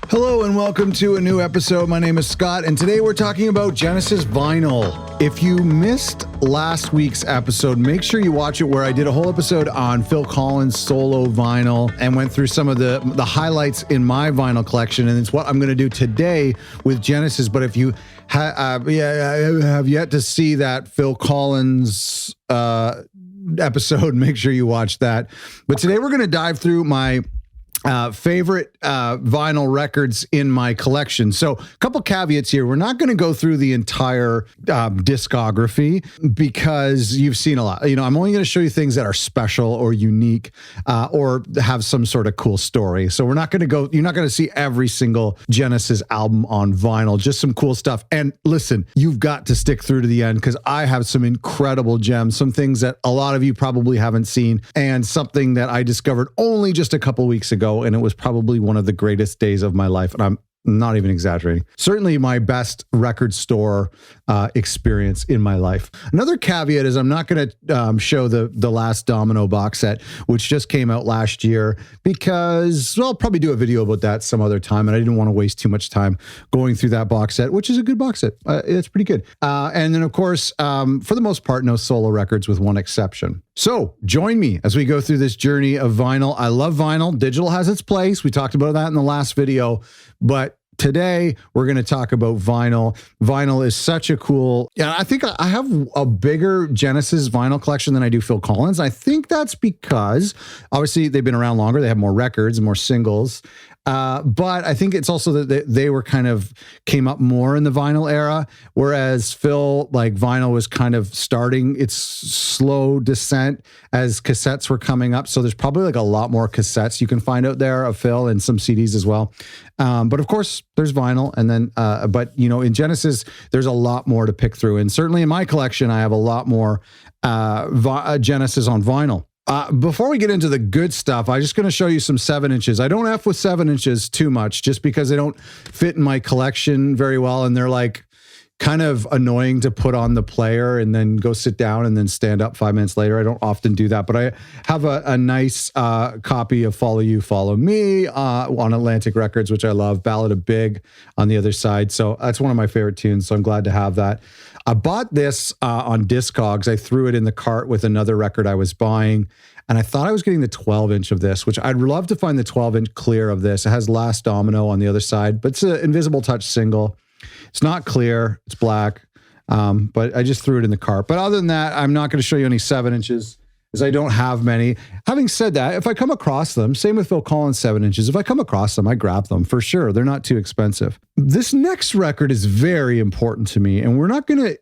Hello and welcome to a new episode. My name is Scott, and today we're talking about Genesis vinyl. If you missed last week's episode, make sure you watch it, where I did a whole episode on Phil Collins' solo vinyl and went through some of the highlights in my vinyl collection, and it's what I'm going to do today with Genesis. But if you have yet to see that Phil Collins episode, make sure you watch that. But today we're going to dive through my favorite vinyl records in my collection. So a couple caveats here. We're not going to go through the entire discography because you've seen a lot. I'm only going to show you things that are special or unique or have some sort of cool story. So you're not going to see every single Genesis album on vinyl, just some cool stuff. And listen, you've got to stick through to the end because I have some incredible gems, some things that a lot of you probably haven't seen, and something that I discovered only just a couple weeks ago. And it was probably one of the greatest days of my life. And I'm not even exaggerating. Certainly my best record store experience in my life. Another caveat is I'm not going to show the last Domino box set, which just came out last year, because, well, I'll probably do a video about that some other time. And I didn't want to waste too much time going through that box set, which is a good box set. It's pretty good. And then, of course, for the most part, no solo records with one exception. So join me as we go through this journey of vinyl. I love vinyl. Digital has its place. We talked about that in the last video, but today we're going to talk about vinyl. Vinyl is such a cool, I think I have a bigger Genesis vinyl collection than I do Phil Collins. I think that's because obviously they've been around longer. They have more records and more singles. But I think it's also that they were kind of came up more in the vinyl era, whereas Phil, like, vinyl was kind of starting its slow descent as cassettes were coming up. So there's probably like a lot more cassettes you can find out there of Phil, and some CDs as well. But of course there's vinyl, and then, but in Genesis, there's a lot more to pick through. And certainly in my collection, I have a lot more Genesis on vinyl. Before we get into the good stuff, I'm just going to show you some 7-inches. I don't F with 7-inches too much, just because they don't fit in my collection very well. And they're like kind of annoying to put on the player and then go sit down and then stand up 5 minutes later. I don't often do that, but I have a nice copy of Follow You, Follow Me on Atlantic Records, which I love. Ballad of Big on the other side. So that's one of my favorite tunes. So I'm glad to have that. I bought this on Discogs. I threw it in the cart with another record I was buying, and I thought I was getting the 12-inch of this, which I'd love to find the 12-inch clear of this. It has Last Domino on the other side, but it's an Invisible Touch single. It's not clear. It's black, but I just threw it in the cart. But other than that, I'm not going to show you any 7-inches, because I don't have many. Having said that, if I come across them, same with Phil Collins 7-inches, if I come across them, I grab them for sure. They're not too expensive. This next record is very important to me, and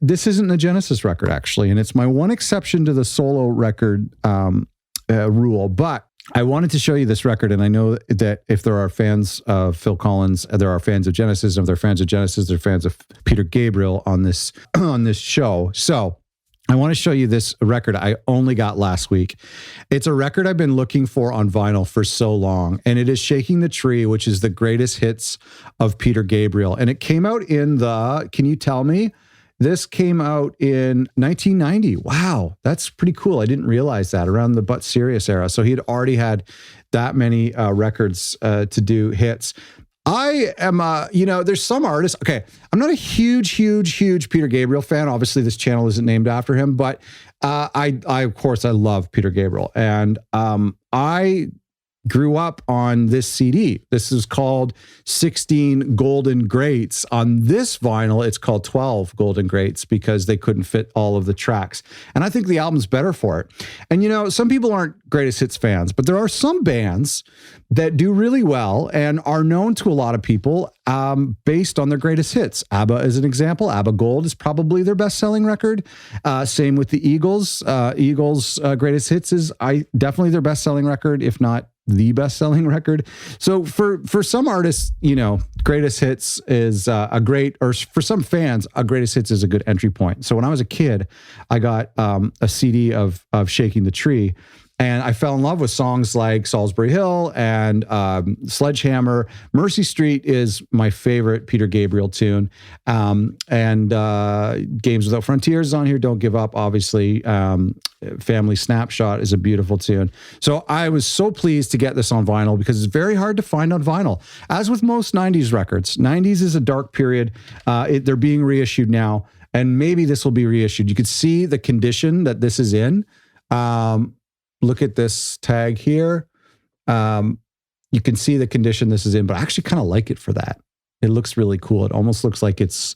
this isn't a Genesis record, actually, and it's my one exception to the solo record rule, but I wanted to show you this record, and I know that if there are fans of Phil Collins, there are fans of Genesis, and if they're fans of Genesis, they're fans of Peter Gabriel on this show. So I want to show you this record I only got last week. It's a record I've been looking for on vinyl for so long, and it is Shaking the Tree, which is the greatest hits of Peter Gabriel. And it came out can you tell me? This came out in 1990. Wow, that's pretty cool. I didn't realize that, around the But Serious era. So he had already had that many records to do hits. I am, there's some artists. Okay, I'm not a huge Peter Gabriel fan. Obviously, this channel isn't named after him, but I of course, I love Peter Gabriel. And I grew up on this CD. This is called 16 Golden Greats. On this vinyl, it's called 12 Golden Greats, because they couldn't fit all of the tracks. And I think the album's better for it. And some people aren't greatest hits fans, but there are some bands that do really well and are known to a lot of people based on their greatest hits. ABBA is an example. ABBA Gold is probably their best-selling record. Same with the Eagles. Eagles' greatest hits is definitely their best-selling record, if not the best-selling record. So for some artists, greatest hits is or for some fans, a greatest hits is a good entry point. So when I was a kid, I got a CD of Shaking the Tree, And I fell in love with songs like Salisbury Hill and Sledgehammer. Mercy Street is my favorite Peter Gabriel tune. And Games Without Frontiers is on here. Don't Give Up, obviously. Family Snapshot is a beautiful tune. So I was so pleased to get this on vinyl because it's very hard to find on vinyl. As with most 90s records, 90s is a dark period. They're being reissued now, and maybe this will be reissued. You could see the condition that this is in. Look at this tag here. You can see the condition this is in, but I actually kind of like it for that. It looks really cool. It almost looks like it's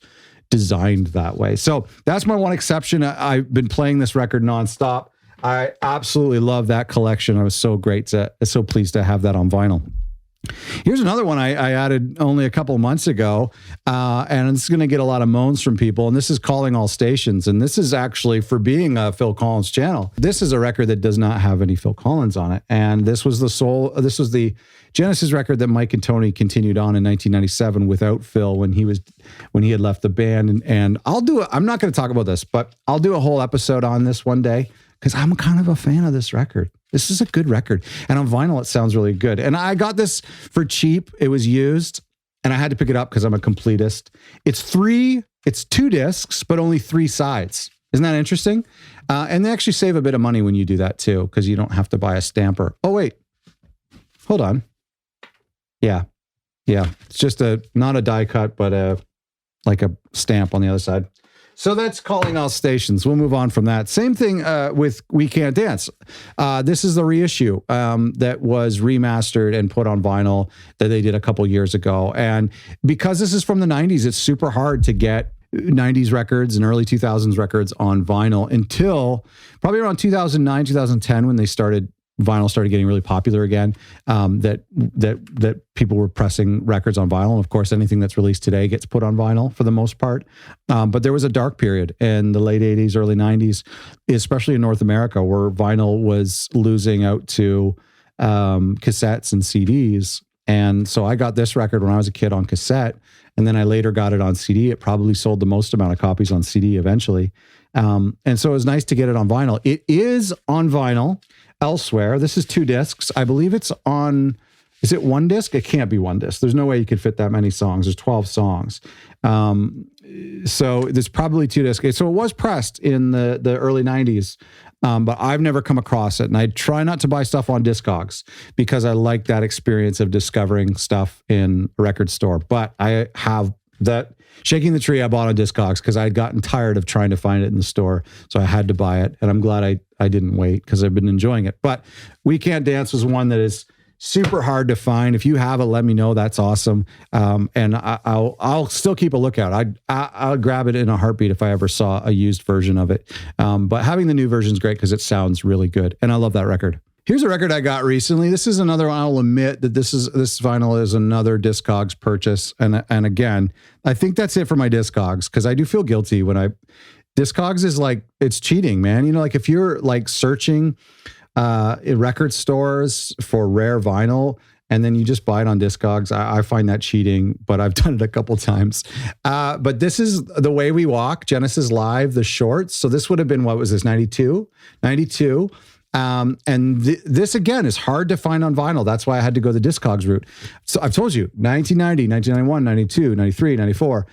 designed that way. So that's my one exception. I've been playing this record nonstop. I absolutely love that collection. I was so pleased to have that on vinyl. Here's another one I added only a couple of months ago, and it's going to get a lot of moans from people, and this is Calling All Stations, and this is actually, for being a Phil Collins channel, this is a record that does not have any Phil Collins on it, and this was the Genesis record that Mike and Tony continued on in 1997 without Phil when he had left the band, and I'm not going to talk about this, but I'll do a whole episode on this one day, because I'm kind of a fan of this record. This is a good record. And on vinyl, it sounds really good. And I got this for cheap. It was used, and I had to pick it up because I'm a completist. It's 2 discs, but only 3 sides. Isn't that interesting? And they actually save a bit of money when you do that too, because you don't have to buy a stamper. Oh, wait. Hold on. Yeah. It's just not a die cut, but like a stamp on the other side. So that's Calling All Stations. We'll move on from that. Same thing with We Can't Dance. This is the reissue that was remastered and put on vinyl that they did a couple years ago. And because this is from the 90s, it's super hard to get 90s records and early 2000s records on vinyl until probably around 2009, 2010, when vinyl started getting really popular again, that people were pressing records on vinyl. And of course, anything that's released today gets put on vinyl for the most part. But there was a dark period in the late 80s, early 90s, especially in North America, where vinyl was losing out to cassettes and CDs. And so I got this record when I was a kid on cassette, and then I later got it on CD. It probably sold the most amount of copies on CD eventually. And so it was nice to get it on vinyl. It is on vinyl elsewhere. This is 2 discs. I believe it's on, is it 1 disc? It can't be 1 disc. There's no way you could fit that many songs. There's 12 songs. So there's probably 2 discs. So it was pressed in the early 90s, but I've never come across it. And I try not to buy stuff on Discogs because I like that experience of discovering stuff in a record store. But I have that Shaking the Tree I bought on Discogs because I had gotten tired of trying to find it in the store. So I had to buy it. And I'm glad I didn't wait because I've been enjoying it. But We Can't Dance was one that is super hard to find. If you have it, let me know. That's awesome. And I'll still keep a lookout. I'll grab it in a heartbeat if I ever saw a used version of it. But having the new version is great because it sounds really good. And I love that record. Here's a record I got recently. This is another one. I'll admit that this vinyl is another Discogs purchase. And again, I think that's it for my Discogs because I do feel guilty when Discogs is like, it's cheating, man. You know, like if you're like searching in record stores for rare vinyl and then you just buy it on Discogs, I find that cheating, but I've done it a couple times. But this is The Way We Walk, Genesis Live, the shorts. So this would have been, what was this, 92? And this again is hard to find on vinyl. That's why I had to go the Discogs route. So I've told you 1990, 1991, 92, 93, 94.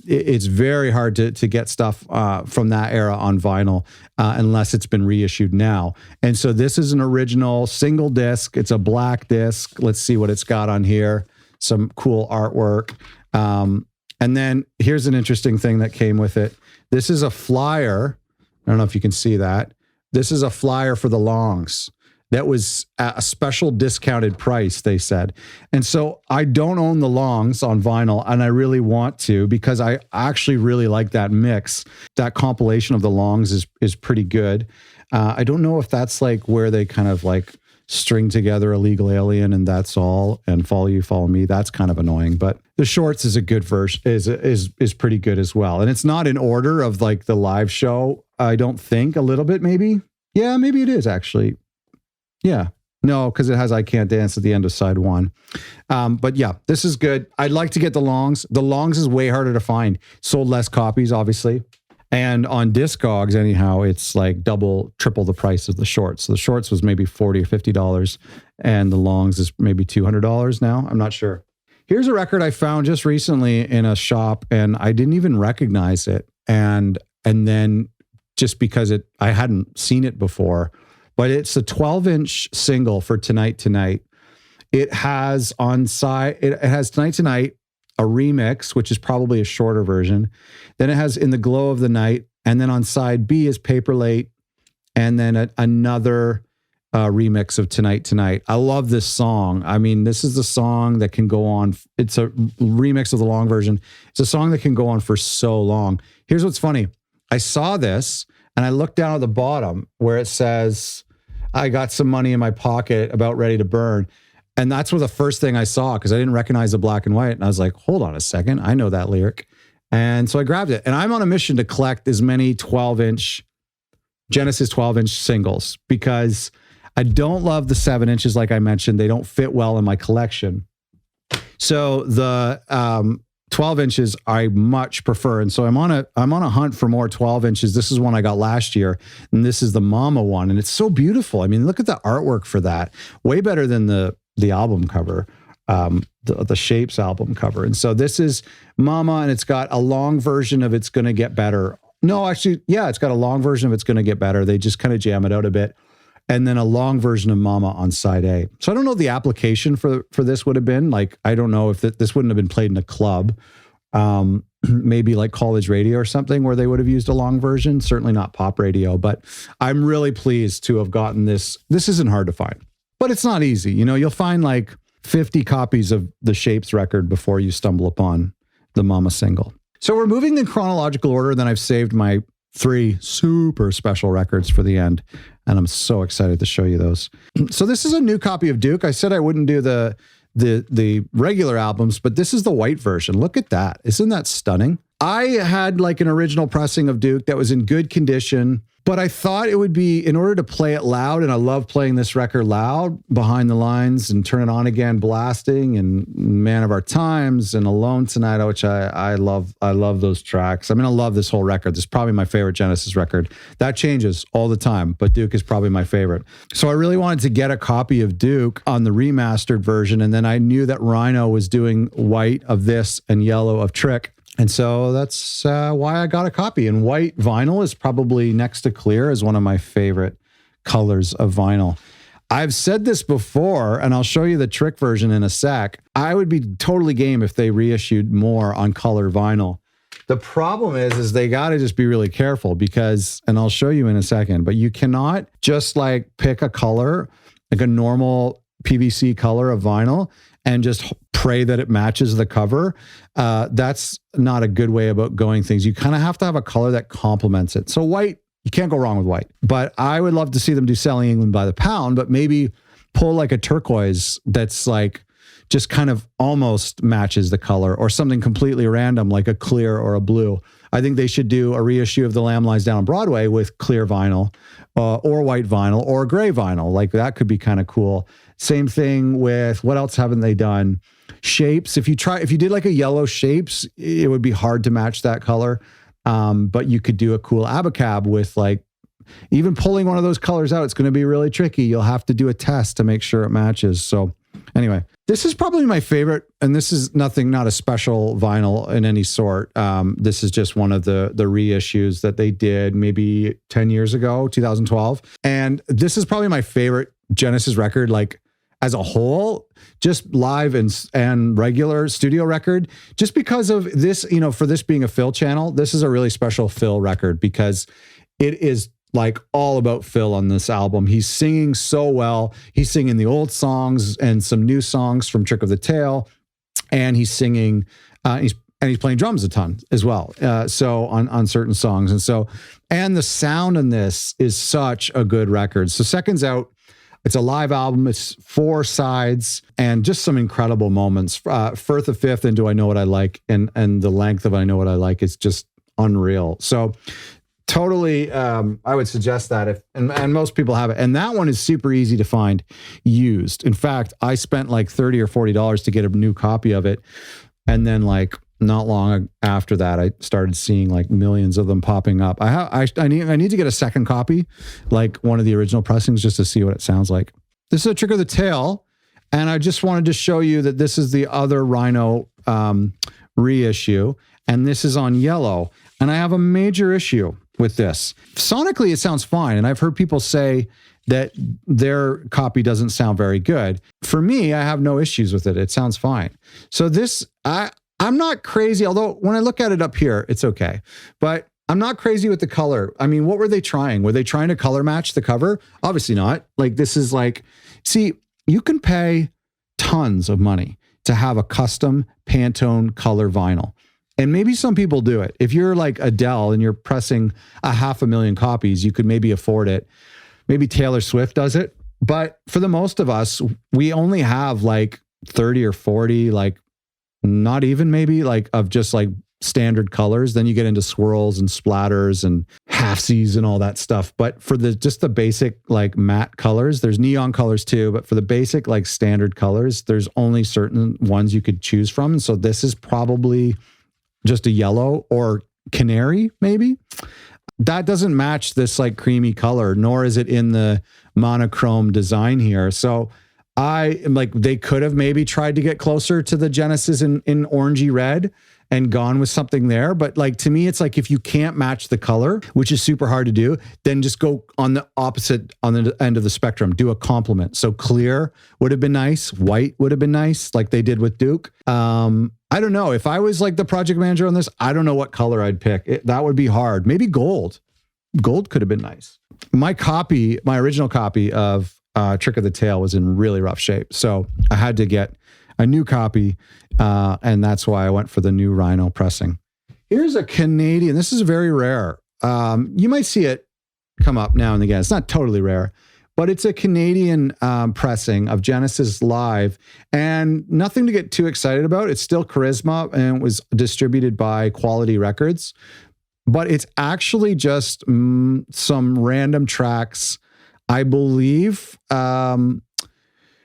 It's very hard to get stuff from that era on vinyl unless it's been reissued now. And so this is an original single disc. It's a black disc. Let's see what it's got on here. Some cool artwork. And then here's an interesting thing that came with it. This is a flyer. I don't know if you can see that. This is a flyer for the Longs that was at a special discounted price, they said. And so I don't own the Longs on vinyl, and I really want to because I actually really like that mix. That compilation of the Longs is pretty good. I don't know if that's like where they kind of like string together Illegal Alien and That's All and Follow You, Follow Me. That's kind of annoying, but the shorts is a good version, is pretty good as well. And it's not in order of like the live show. I don't think, a little bit maybe. Yeah, maybe it is actually. Yeah. No, because it has I Can't Dance at the end of side 1. But yeah, this is good. I'd like to get the Longs. The Longs is way harder to find. Sold less copies, obviously. And on Discogs, anyhow, it's like double, triple the price of the shorts. So the shorts was maybe $40 or $50, and the longs is maybe $200 now. I'm not sure. Here's a record I found just recently in a shop, and I didn't even recognize it. And then just because I hadn't seen it before, but it's a 12-inch single for Tonight Tonight. It has it has Tonight Tonight, a remix, which is probably a shorter version. Then it has In the Glow of the Night. And then on side B is Paper Late. And then another remix of Tonight Tonight. I love this song. I mean, this is the song that can go on. It's a remix of the long version. It's a song that can go on for so long. Here's what's funny. I saw this and I looked down at the bottom where it says, I got some money in my pocket, about ready to burn. And that's the first thing I saw, because I didn't recognize the black and white. And I was like, hold on a second. I know that lyric. And so I grabbed it. And I'm on a mission to collect as many 12-inch, Genesis 12-inch singles, because I don't love the 7 inches, like I mentioned. They don't fit well in my collection. So the 12 inches I much prefer. And so I'm on a hunt for more 12 inches. This is one I got last year. And this is the Mama one. And it's so beautiful. I mean, look at the artwork for that. Way better than the album cover, the Shapes album cover. And so this is Mama, and it's got a long version of It's Gonna Get Better. No, actually, yeah, it's got a long version of It's Gonna Get Better. They just kind of jam it out a bit. And then a long version of Mama on side A. So I don't know what the application for this would have been. Like, I don't know if this wouldn't have been played in a club, maybe like college radio or something where they would have used a long version. Certainly not pop radio, but I'm really pleased to have gotten this. This isn't hard to find, but it's not easy. You know, you'll find like 50 copies of the Shapes record before you stumble upon the Mama single. So we're moving in chronological order. Then I've saved my 3 super special records for the end, and I'm so excited to show you those. So this is a new copy of Duke. I said I wouldn't do the regular albums, but this is the white version. Look at that. Isn't that stunning? I had like an original pressing of Duke that was in good condition, but I thought it would be, in order to play it loud, and I love playing this record loud, Behind the Lines and Turn It On Again, blasting, and Man of Our Times and Alone Tonight, which I love. I love those tracks. I mean, I love this whole record. This is probably my favorite Genesis record. That changes all the time, but Duke is probably my favorite. So I really wanted to get a copy of Duke on the remastered version, and then I knew that Rhino was doing white of this and yellow of Trick. And so that's why I got a copy. And white vinyl is probably next to clear as one of my favorite colors of vinyl. I've said this before, and I'll show you the Trick version in a sec. I would be totally game if they reissued more on color vinyl. The problem is they got to just be really careful because, and I'll show you in a second, but you cannot just like pick a color, like a normal PVC color of vinyl, and just pray that it matches the cover. That's not a good way about going things. You kind of have to have a color that complements it. So white, you can't go wrong with white. But I would love to see them do Selling England by the Pound, but maybe pull like a turquoise that's like just kind of almost matches the color, or something completely random like a clear or a blue. I think they should do a reissue of The Lamb Lies Down on Broadway with clear vinyl or white vinyl or gray vinyl. Like that could be kind of cool. Same thing with, what else haven't they done? Shapes. If you did like a yellow Shapes, it would be hard to match that color. But you could do a cool Abacab with like, even pulling one of those colors out, it's going to be really tricky. You'll have to do a test to make sure it matches. So anyway, this is probably my favorite, and this is not a special vinyl in any sort. This is just one of the reissues that they did maybe 10 years ago, 2012. And this is probably my favorite Genesis record, like as a whole, just live and regular studio record, just because of this, you know, for this being a Phil channel, this is a really special Phil record because it is like all about Phil on this album. He's singing so well. He's singing the old songs and some new songs from Trick of the Tail. And he's singing, he's playing drums a ton as well. So on certain songs. And the sound in this is such a good record. So Seconds Out, it's a live album. It's 4 sides and just some incredible moments. Firth of Fifth and Do I Know What I Like, and the length of I Know What I Like is just unreal. So totally, I would suggest that and most people have it. And that one is super easy to find used. In fact, I spent like $30 or $40 to get a new copy of it. And then like not long after that, I started seeing like millions of them popping up. I need to get a second copy, like one of the original pressings, just to see what it sounds like. This is a trick of the tail, and I just wanted to show you that this is the other Rhino reissue, and this is on yellow. And I have a major issue with this. Sonically, it sounds fine, and I've heard people say that their copy doesn't sound very good. For me, I have no issues with it. It sounds fine. So this, I'm not crazy, although when I look at it up here, it's okay. But I'm not crazy with the color. I mean, what were they trying? Were they trying to color match the cover? Obviously not. Like, this is like, see, you can pay tons of money to have a custom Pantone color vinyl. And maybe some people do it. If you're like Adele and you're pressing 500,000 copies, you could maybe afford it. Maybe Taylor Swift does it. But for the most of us, we only have like 30 or 40, like not even maybe like of just like standard colors. Then you get into swirls and splatters and halfsies and all that stuff. But for just the basic like matte colors, there's neon colors too. But for the basic like standard colors, there's only certain ones you could choose from. And so this is probably just a yellow or canary, maybe. That doesn't match this like creamy color, nor is it in the monochrome design here. So I am like, they could have maybe tried to get closer to the Genesis in orangey red and gone with something there. But like, to me, it's like, if you can't match the color, which is super hard to do, then just go on the opposite, on the end of the spectrum, do a complement. So clear would have been nice. White would have been nice, like they did with Duke. I don't know. If I was like the project manager on this, I don't know what color I'd pick. That would be hard. Maybe gold. Gold could have been nice. My original copy of Trick of the Tail was in really rough shape. So I had to get a new copy. And that's why I went for the new Rhino pressing. Here's a Canadian. This is very rare. You might see it come up now and again. It's not totally rare, but it's a Canadian pressing of Genesis Live, and nothing to get too excited about. It's still Charisma, and it was distributed by Quality Records, but it's actually just some random tracks, I believe, from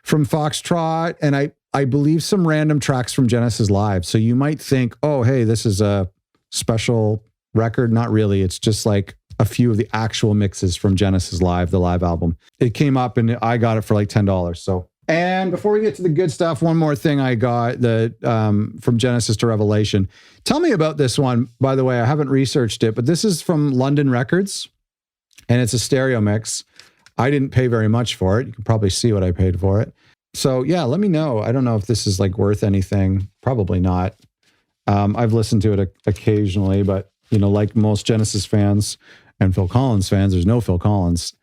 Foxtrot, and I believe some random tracks from Genesis Live. So you might think, oh, hey, this is a special record. Not really. It's just like a few of the actual mixes from Genesis Live, the live album. It came up and I got it for like $10. So, and before we get to the good stuff, one more thing I got from Genesis to Revelation. Tell me about this one. By the way, I haven't researched it, but this is from London Records, and it's a stereo mix. I didn't pay very much for it. You can probably see what I paid for it. So yeah, let me know. I don't know if this is like worth anything. Probably not. I've listened to it occasionally, but you know, like most Genesis fans and Phil Collins fans, there's no Phil Collins.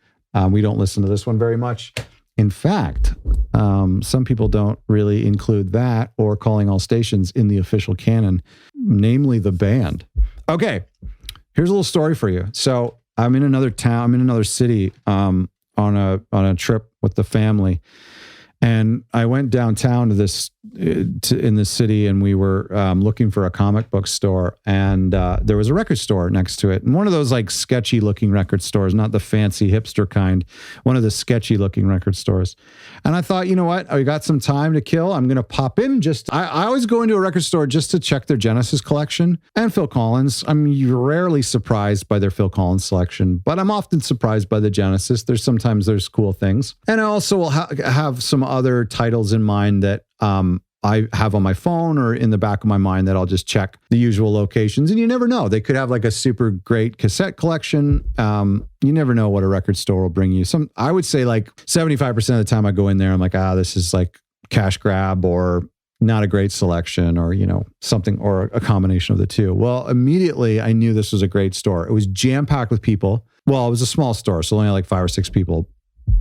We don't listen to this one very much. In fact, some people don't really include that or Calling All Stations in the official canon, namely the band. Okay, here's a little story for you. So I'm in another town, I'm in another city on a trip with the family. And I went downtown to in this city, and we were looking for a comic book store, and there was a record store next to it, and one of those like sketchy looking record stores, not the fancy hipster kind, one of the sketchy looking record stores. And I thought, you know what, I got some time to kill. I'm going to pop in. I always go into a record store just to check their Genesis collection and Phil Collins. I'm rarely surprised by their Phil Collins selection, but I'm often surprised by the Genesis. Sometimes there's cool things, and I also will have some other titles in mind that I have on my phone or in the back of my mind that I'll just check the usual locations. And you never know. They could have like a super great cassette collection. You never know what a record store will bring you. I would say like 75% of the time I go in there, I'm like, this is like cash grab or not a great selection, or, you know, something, or a combination of the two. Well, immediately I knew this was a great store. It was jam-packed with people. Well, it was a small store, so only like 5 or 6 people,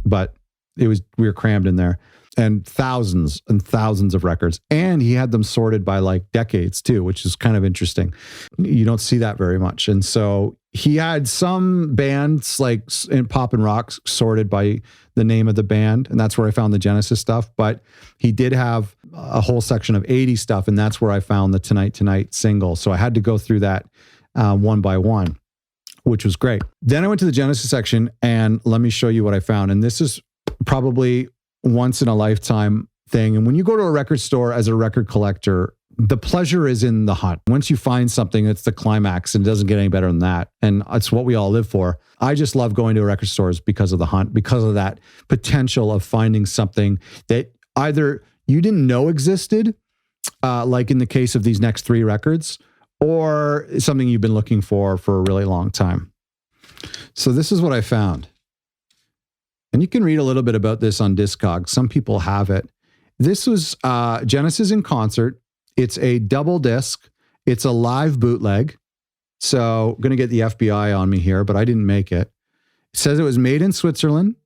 but we were crammed in there. And thousands of records. And he had them sorted by like decades too, which is kind of interesting. You don't see that very much. And so he had some bands like in pop and rock sorted by the name of the band. And that's where I found the Genesis stuff. But he did have a whole section of 80s stuff. And that's where I found the Tonight Tonight single. So I had to go through that one by one, which was great. Then I went to the Genesis section, and let me show you what I found. And this is probably once in a lifetime thing. And when you go to a record store as a record collector, the pleasure is in the hunt. Once you find something, it's the climax, and it doesn't get any better than that. And it's what we all live for. I just love going to record stores because of the hunt, because of that potential of finding something that either you didn't know existed, like in the case of these next 3 records, or something you've been looking for a really long time. So this is what I found. And you can read a little bit about this on Discogs. Some people have it. This was Genesis in concert. It's a double disc. It's a live bootleg. So I'm going to get the FBI on me here, but I didn't make it. It says it was made in Switzerland.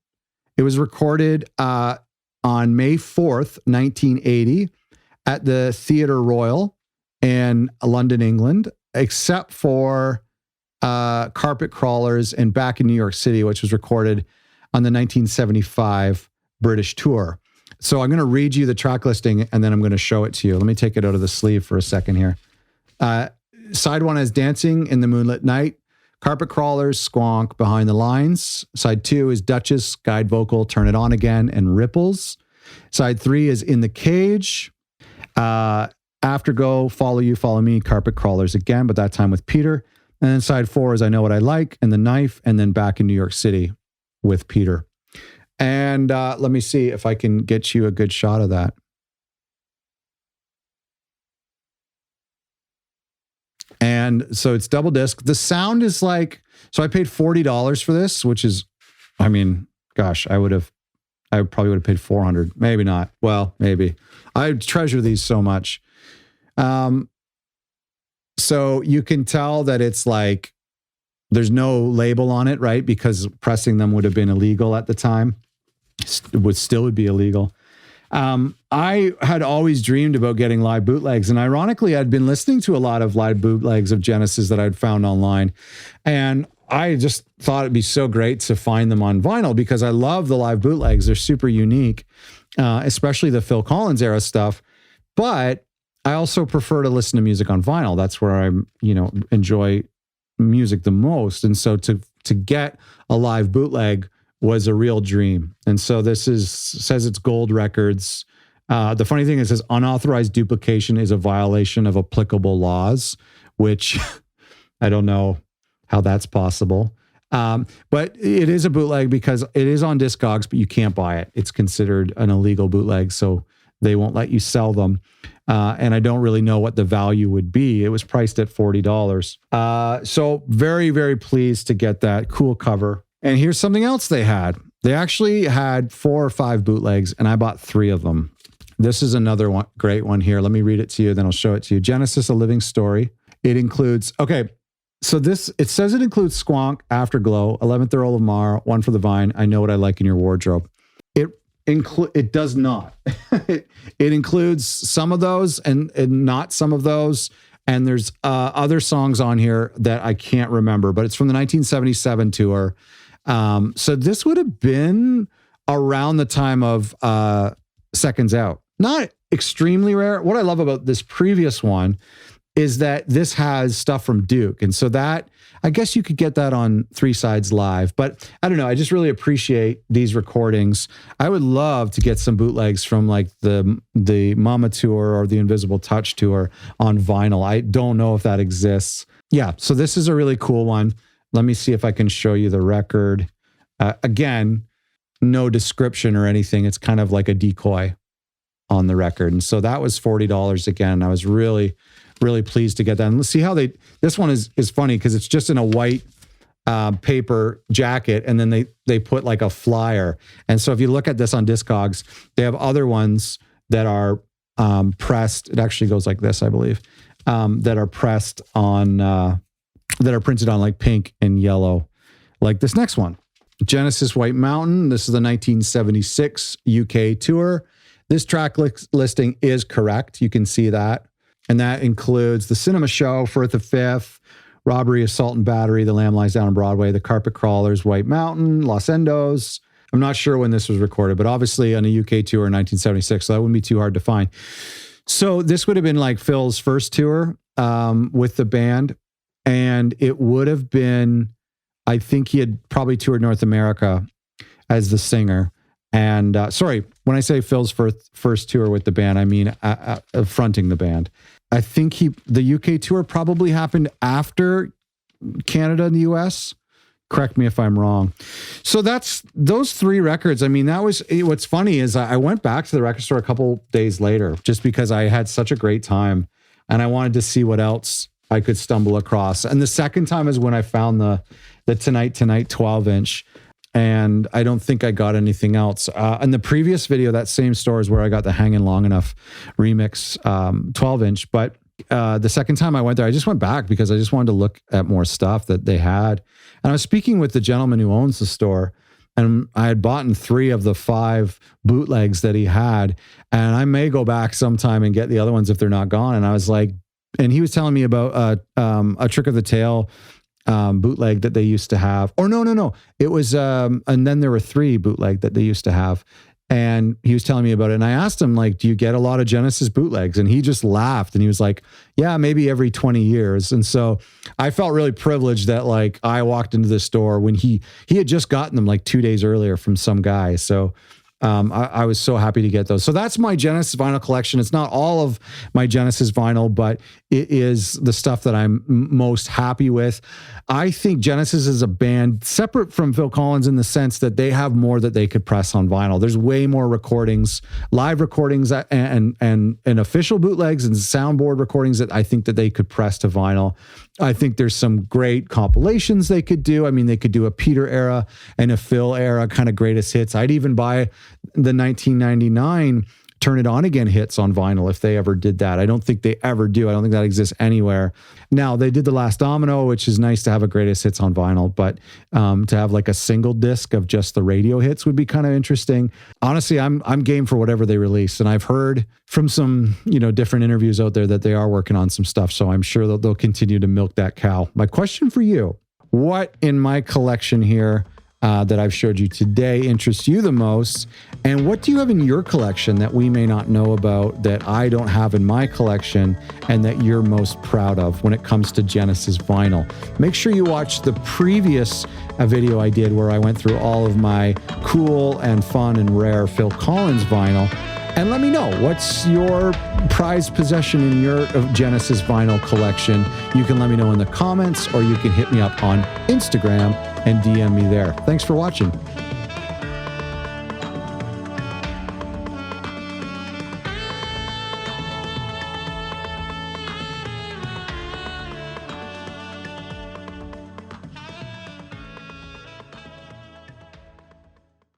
It was recorded on May 4th, 1980 at the Theatre Royal in London, England, except for Carpet Crawlers and Back in New York City, which was recorded on the 1975 British tour. So I'm going to read you the track listing and then I'm going to show it to you. Let me take it out of the sleeve for a second here. Side 1 is Dancing in the Moonlit Night, Carpet Crawlers, Squonk, Behind the Lines. Side 2 is Duchess, guide vocal, Turn It On Again, and Ripples. Side 3 is In the Cage, Afterglow, Follow You, Follow Me, Carpet Crawlers again, but that time with Peter. And then side 4 is I Know What I Like, and The Knife, and then Back in New York City with Peter. And let me see if I can get you a good shot of that. And so it's double disc. The sound is like, so I paid $40 for this, which is, I mean, gosh, I probably would have paid $400. Maybe not. Well, maybe. I treasure these so much. So you can tell that it's like, there's no label on it, right? Because pressing them would have been illegal at the time. Would still be illegal. I had always dreamed about getting live bootlegs, and ironically, I'd been listening to a lot of live bootlegs of Genesis that I'd found online, and I just thought it'd be so great to find them on vinyl because I love the live bootlegs. They're super unique, especially the Phil Collins era stuff. But I also prefer to listen to music on vinyl. That's where I, enjoy music the most, and so to get a live bootleg was a real dream. And so this says it's gold records. The funny thing is, it says unauthorized duplication is a violation of applicable laws, which I don't know how that's possible. But it is a bootleg because it is on Discogs, but you can't buy it. It's considered an illegal bootleg, so they won't let you sell them. And I don't really know what the value would be. It was priced at $40. So very, very pleased to get that cool cover. And here's something else they had. They actually had 4 or 5 bootlegs, and I bought 3 of them. This is another one, great one here. Let me read it to you, then I'll show it to you. Genesis, A Living Story. It includes, so it says it includes Squonk, Afterglow, 11th Earl of Mar, One for the Vine, I Know What I Like in Your Wardrobe. It does not. It includes some of those and not some of those. And there's other songs on here that I can't remember, but it's from the 1977 tour. So this would have been around the time of Seconds Out. Not extremely rare. What I love about this previous one is that this has stuff from Duke. And so that, I guess you could get that on 3 Sides Live. But I don't know, I just really appreciate these recordings. I would love to get some bootlegs from like the Mama tour or the Invisible Touch tour on vinyl. I don't know if that exists. Yeah, so this is a really cool one. Let me see if I can show you the record. Again, no description or anything. It's kind of like a decoy on the record. And so that was $40 again. I was really pleased to get that. And let's see how this one is funny because it's just in a white paper jacket, and then they put like a flyer. And so if you look at this on Discogs, they have other ones that are pressed. It actually goes like this, I believe, that are pressed on, that are printed on like pink and yellow, like this next one. Genesis White Mountain. This is the 1976 UK tour. This track listing is correct. You can see that. And that includes The Cinema Show, Firth of Fifth, Robbery, Assault and Battery, The Lamb Lies Down on Broadway, The Carpet Crawlers, White Mountain, Los Endos. I'm not sure when this was recorded, but obviously on a UK tour in 1976, so that wouldn't be too hard to find. So this would have been like Phil's first tour with the band, and it would have been, I think he had probably toured North America as the singer. And when I say Phil's first tour with the band, I mean fronting the band. I think the UK tour probably happened after Canada and the US. Correct me if I'm wrong. So that's those 3 records. I mean, what's funny is I went back to the record store a couple days later just because I had such a great time and I wanted to see what else I could stumble across. And the second time is when I found the Tonight 12-inch, and I don't think I got anything else. In the previous video, that same store is where I got the Hangin' Long Enough remix 12-inch. But the second time I went there, I just went back because I just wanted to look at more stuff that they had. And I was speaking with the gentleman who owns the store, and I had bought 3 of the 5 bootlegs that he had. And I may go back sometime and get the other ones if they're not gone. And I was like, and he was telling me about a Trick of the Tail bootleg that they used to have. Or no. It was, and then there were 3 bootleg that they used to have. And he was telling me about it. And I asked him, like, do you get a lot of Genesis bootlegs? And he just laughed. And he was like, yeah, maybe every 20 years. And so I felt really privileged that, like, I walked into the store when he had just gotten them like 2 days earlier from some guy. So I was so happy to get those. So that's my Genesis vinyl collection. It's not all of my Genesis vinyl, but it is the stuff that I'm most happy with. I think Genesis is a band separate from Phil Collins in the sense that they have more that they could press on vinyl. There's way more recordings, live recordings and official bootlegs and soundboard recordings that I think that they could press to vinyl. I think there's some great compilations they could do. I mean, they could do a Peter era and a Phil era kind of greatest hits. I'd even buy the 1999 Turn It On Again hits on vinyl if they ever did that. I don't think they ever do. I don't think that exists anywhere. Now, they did The Last Domino, which is nice to have a greatest hits on vinyl, but to have like a single disc of just the radio hits would be kind of interesting. Honestly, I'm game for whatever they release. And I've heard from some, different interviews out there that they are working on some stuff. So I'm sure they'll continue to milk that cow. My question for you, what in my collection here that I've showed you today interests you the most? And what do you have in your collection that we may not know about, that I don't have in my collection, and that you're most proud of when it comes to Genesis vinyl? Make sure you watch the previous video I did where I went through all of my cool and fun and rare Phil Collins vinyl. And let me know, what's your prized possession in your Genesis vinyl collection? You can let me know in the comments, or you can hit me up on Instagram and DM me there. Thanks for watching.